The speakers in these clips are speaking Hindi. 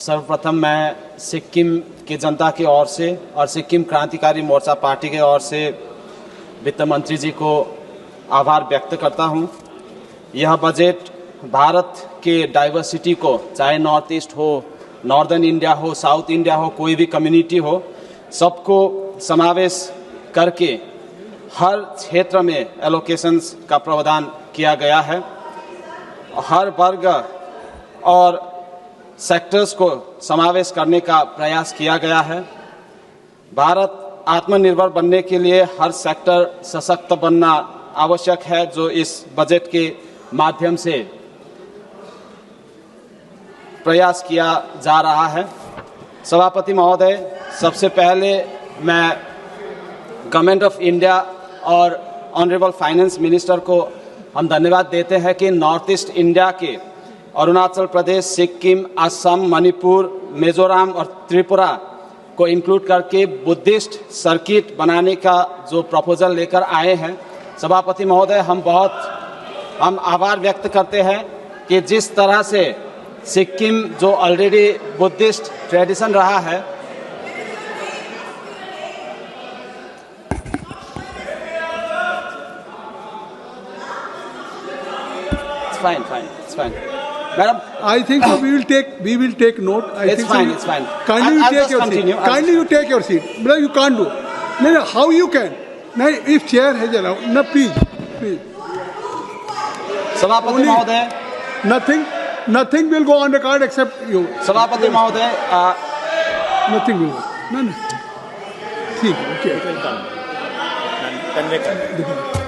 सर्वप्रथम मैं सिक्किम की जनता की ओर से और सिक्किम क्रांतिकारी मोर्चा पार्टी की ओर से वित्त मंत्री जी को आभार व्यक्त करता हूं। यह बजट भारत के डाइवर्सिटी को, चाहे नॉर्थ ईस्ट हो, नॉर्दर्न इंडिया हो, साउथ इंडिया हो, कोई भी कम्युनिटी हो, सबको समावेश करके हर क्षेत्र में एलोकेशंस का प्रावधान किया गया है। हर वर्ग और सेक्टर्स को समावेश करने का प्रयास किया गया है। भारत आत्मनिर्भर बनने के लिए हर सेक्टर सशक्त बनना आवश्यक है, जो इस बजट के माध्यम से प्रयास किया जा रहा है। सभापति महोदय, सबसे पहले मैं गवर्नमेंट ऑफ इंडिया और ऑनरेबल फाइनेंस मिनिस्टर को हम धन्यवाद देते हैं कि नॉर्थ ईस्ट इंडिया के अरुणाचल प्रदेश, सिक्किम, असम, मणिपुर, मिजोरम और त्रिपुरा को इंक्लूड करके बुद्धिस्ट सर्किट बनाने का जो प्रपोजल लेकर आए हैं। सभापति महोदय, हम आभार व्यक्त करते हैं कि जिस तरह से सिक्किम जो ऑलरेडी बुद्धिस्ट ट्रेडिशन रहा है, it's fine. Madam, I think so we will take note. It's fine. Kindly you take your seat. Kindly you take your seat. Brother, you can't do. No, how you can? No, if chair has allowed. No, please. सभापति महोदय, nothing will go on the card except you. सभापति महोदय, nothing will go. No. ठीक है, okay.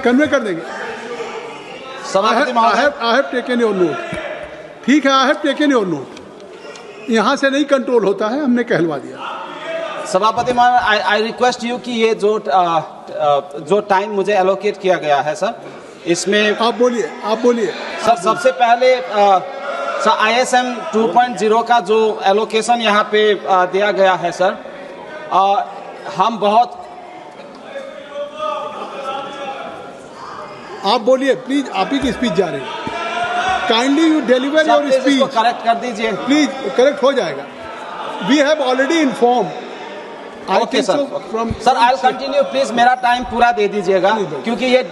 कन्वे कर देंगे. सभापति महोदय, I have taken your note. ठीक है, I have taken your note. यहाँ से नहीं कंट्रोल होता है, हमने कहलवा दिया। सभापति महोदय, आई रिक्वेस्ट यू कि ये जो टाइम मुझे एलोकेट किया गया है सर, इसमें आप बोलिए सर। सबसे पहले सर ISM 2.0 का जो एलोकेशन यहाँ पे दिया गया है सर, हम बहुत आप बोलिए प्लीज, आप ही की स्पीच जा रही है। Kindly you deliver your speech. Correct कर दीजिए प्लीज, करेक्ट हो जाएगा। We have already inform. Okay sir, sir I will continue please. मेरा टाइम पूरा दे दीजिएगा, क्योंकि ये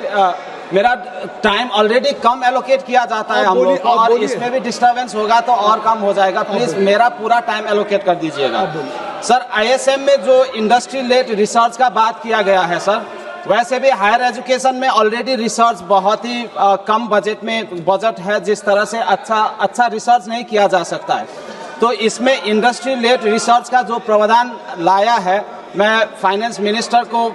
मेरा टाइम ऑलरेडी कम एलोकेट किया जाता है हम लोग को, और इसमें भी डिस्टर्बेंस होगा तो और कम हो जाएगा। प्लीज मेरा पूरा टाइम एलोकेट कर दीजिएगा। सर, ISM में जो इंडस्ट्री लेड रिसर्च का बात किया गया है सर, वैसे भी हायर एजुकेशन में ऑलरेडी रिसर्च बहुत ही कम बजट है, जिस तरह से अच्छा रिसर्च नहीं किया जा सकता है। तो इसमें इंडस्ट्री लेड रिसर्च का जो प्रावधान लाया है, मैं फाइनेंस मिनिस्टर को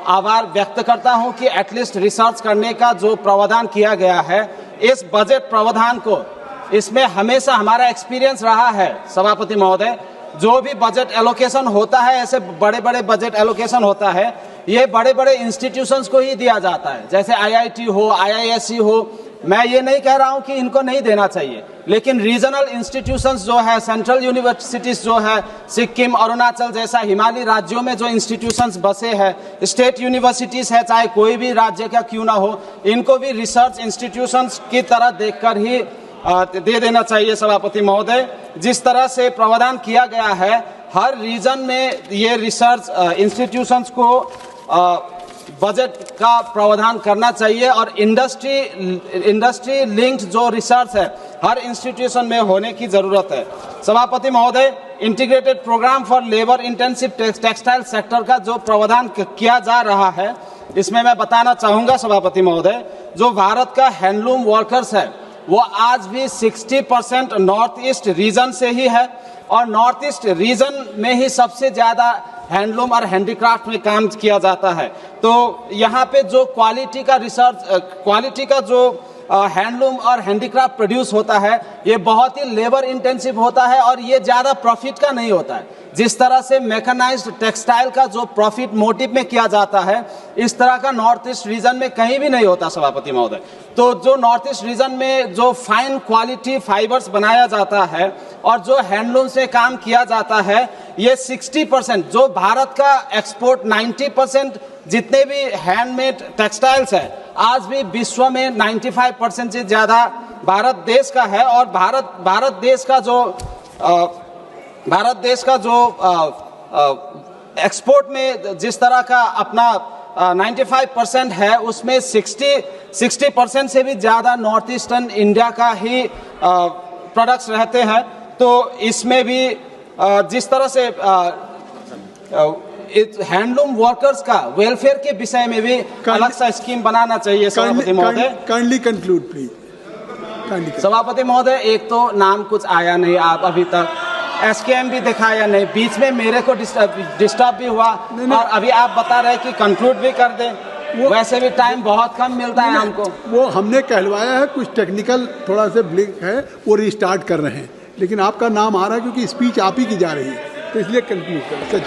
आभार व्यक्त करता हूं कि एटलीस्ट रिसर्च करने का जो प्रावधान किया गया है, इस बजट प्रावधान को, इसमें हमेशा हमारा एक्सपीरियंस रहा है सभापति महोदय, जो भी बजट एलोकेशन होता है, ऐसे बड़े बड़े बजट एलोकेशन होता है, ये बड़े बड़े इंस्टीट्यूशंस को ही दिया जाता है, जैसे IIT हो, IISc हो। मैं ये नहीं कह रहा हूं कि इनको नहीं देना चाहिए, लेकिन रीजनल इंस्टीट्यूशंस जो है, सेंट्रल यूनिवर्सिटीज जो है, सिक्किम, अरुणाचल जैसा हिमालयी राज्यों में जो इंस्टीट्यूशंस बसे हैं, स्टेट यूनिवर्सिटीज है, चाहे कोई भी राज्य का क्यों ना हो, इनको भी रिसर्च इंस्टीट्यूशंस की तरह देखकर ही दे देना चाहिए सभापति महोदय। जिस तरह से प्रावधान किया गया है, हर रीजन में ये रिसर्च इंस्टीट्यूशंस को बजट का प्रावधान करना चाहिए, और इंडस्ट्री लिंक्ड जो रिसर्च है, हर इंस्टीट्यूशन में होने की जरूरत है। सभापति महोदय, integrated programme for labour intensive textile sector का जो प्रावधान किया जा रहा है, इसमें मैं बताना चाहूंगा सभापति महोदय, जो भारत का हैंडलूम वर्कर्स है, वो आज भी 60% नॉर्थ ईस्ट रीजन से ही है, और नॉर्थ ईस्ट रीजन में ही सबसे ज्यादा हैंडलूम और हैंडीक्राफ्ट में काम किया जाता है। तो यहाँ पे जो क्वालिटी का जो हैंडलूम और हैंडीक्राफ्ट प्रोड्यूस होता है, ये बहुत ही लेबर इंटेंसिव होता है, और ये ज़्यादा प्रॉफिट का नहीं होता है। जिस तरह से मैकेनाइज्ड टेक्सटाइल का जो प्रॉफिट मोटिव में किया जाता है, इस तरह का नॉर्थ ईस्ट रीजन में कहीं भी नहीं होता सभापति महोदय। तो जो नॉर्थ ईस्ट रीजन में जो फाइन क्वालिटी फाइबर्स बनाया जाता है और जो हैंडलूम से काम किया जाता है, ये 60%, जो भारत का एक्सपोर्ट 90% जितने भी हैंडमेड टेक्सटाइल्स है, आज भी विश्व में 95% से ज़्यादा भारत देश का है। और भारत देश का जो भारत देश का जो एक्सपोर्ट में जिस तरह का अपना 95% है, उसमें 60% से भी ज़्यादा नॉर्थ ईस्टर्न इंडिया का ही प्रोडक्ट्स रहते हैं। तो इसमें भी जिस तरह से हैंडलूम वर्कर्स का वेलफेयर के विषय में भी अलग सा स्कीम बनाना चाहिए। सभापति महोदय, काइंडली कंक्लूड प्लीज। सभापति महोदय, एक तो नाम कुछ आया नहीं आप अभी तक, एसकेएम भी दिखाया नहीं, बीच में मेरे को डिस्टर्ब भी हुआ, और अभी आप बता रहे हैं कि कंक्लूड भी कर दें। वैसे भी टाइम बहुत कम मिलता है हमको। वो हमने कहलवाया है, कुछ टेक्निकल थोड़ा सा ब्लिंक है, वो रिस्टार्ट कर रहे हैं, लेकिन आपका नाम आ रहा है क्योंकि स्पीच आप ही की जा रही है, तो इसलिए कंक्लूड करें।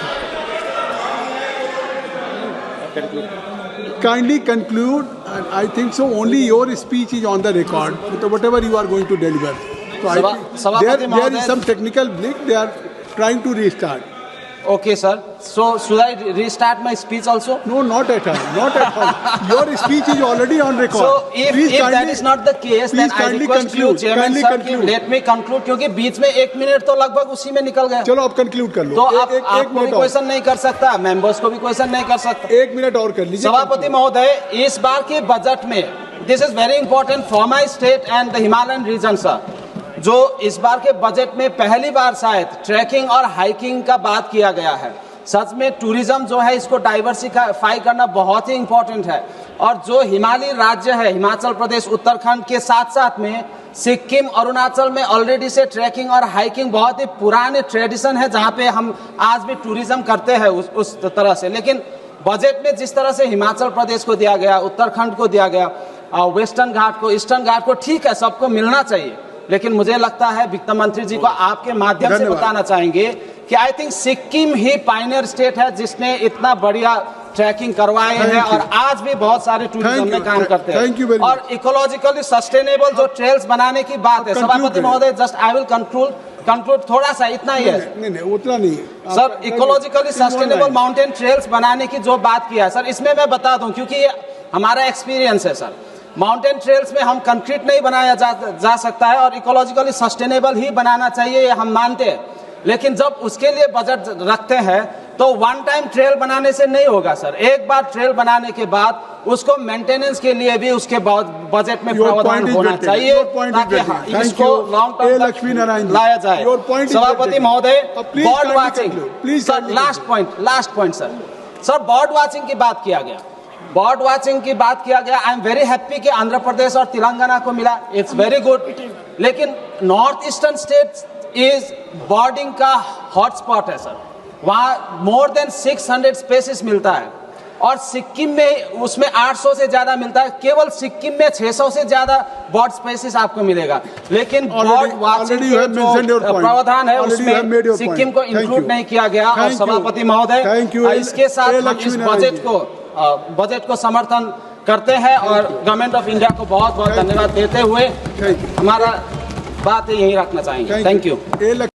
Kindly conclude, and I think so only your speech is on the record, whatever you are going to deliver. So I think there is some technical glitch, they are trying to restart. Okay, sir. So should I restart my speech also? No, not at all. Not at all. Your speech is already on record. So if that is not the case, then I request you, Chairman sir, let me conclude, क्योंकि बीच में 1 मिनट तो लगभग उसी में निकल गया। चलो आप कंक्लूड कर लो। तो आपको भी क्वेश्चन नहीं कर सकता, मेंबर्स को भी क्वेश्चन नहीं कर सकता। 1 मिनट और कर लीजिए। सभापति महोदय, इस बार के बजट में, this is very important for my state and the Himalayan region sir, जो इस बार के बजट में पहली बार शायद ट्रैकिंग और हाइकिंग का बात किया गया है। सच में टूरिज्म जो है, इसको डाइवर्सिफाई करना बहुत ही इंपॉर्टेंट है। और जो हिमालयी राज्य है, हिमाचल प्रदेश, उत्तराखंड के साथ साथ में सिक्किम, अरुणाचल में ऑलरेडी से ट्रैकिंग और हाइकिंग बहुत ही पुराने ट्रेडिशन है, जहाँ पे हम आज भी टूरिज्म करते हैं उस तरह से। लेकिन बजट में जिस तरह से हिमाचल प्रदेश को दिया गया, उत्तराखंड को दिया गया, वेस्टर्न घाट को, ईस्टर्न घाट को, ठीक है, सबको मिलना चाहिए, लेकिन मुझे लगता है वित्त मंत्री जी को आपके माध्यम से बताना चाहेंगे कि I think Sikkim he Pioneer state है जिसने इतना बढ़िया ट्रैकिंग करवाए हैं और आज भी बहुत सारे टूरिज्म में काम करते हैं। और इकोलॉजिकली सस्टेनेबल जो ट्रेल्स बनाने की बात है, सभापति महोदय, जस्ट आई विल कंक्लूड थोड़ा सा, इतना ही है। नहीं, उतना नहीं sir. Ecologically sustainable mountain trails बनाने की जो बात किया है सर, इसमें मैं बता दूं, क्योंकि ये हमारा एक्सपीरियंस है सर, माउंटेन ट्रेल्स में हम कंक्रीट नहीं बनाया जा सकता है और इकोलॉजिकली सस्टेनेबल ही बनाना चाहिए, ये हम मानते हैं। लेकिन जब उसके लिए बजट रखते हैं तो वन टाइम ट्रेल बनाने से नहीं होगा सर। एक बार ट्रेल बनाने के बाद उसको मेंटेनेंस के लिए भी उसके बजट में प्रावधान होना चाहिए ताकि इसको लॉन्ग टर्म तक लाया जाए। सभापति महोदय, bird watching, sir, last point sir, bird watching की बात किया गया, बर्ड वाचिंग की बात किया गया। आई एम वेरी हैप्पी कि आंध्र प्रदेश और तेलंगाना को मिला, इट्स वेरी गुड। लेकिन नॉर्थ ईस्टर्न स्टेट्स इज बर्डिंग का हॉटस्पॉट है सर, वहाँ मोर देन 600 स्पेसिस मिलता है और सिक्किम में उसमें 800 से ज्यादा मिलता है। केवल सिक्किम में 600 से ज्यादा बर्ड स्पेसिस आपको मिलेगा, लेकिन बर्ड वाचिंग जो प्रावधान है उसमें सिक्किम को इंक्लूड नहीं किया गया। और सभापति महोदय, इसके साथ हम इस बजट को समर्थन करते हैं और गवर्नमेंट ऑफ इंडिया को बहुत बहुत धन्यवाद देते हुए हमारा बात यही रखना चाहेंगे। Thank you.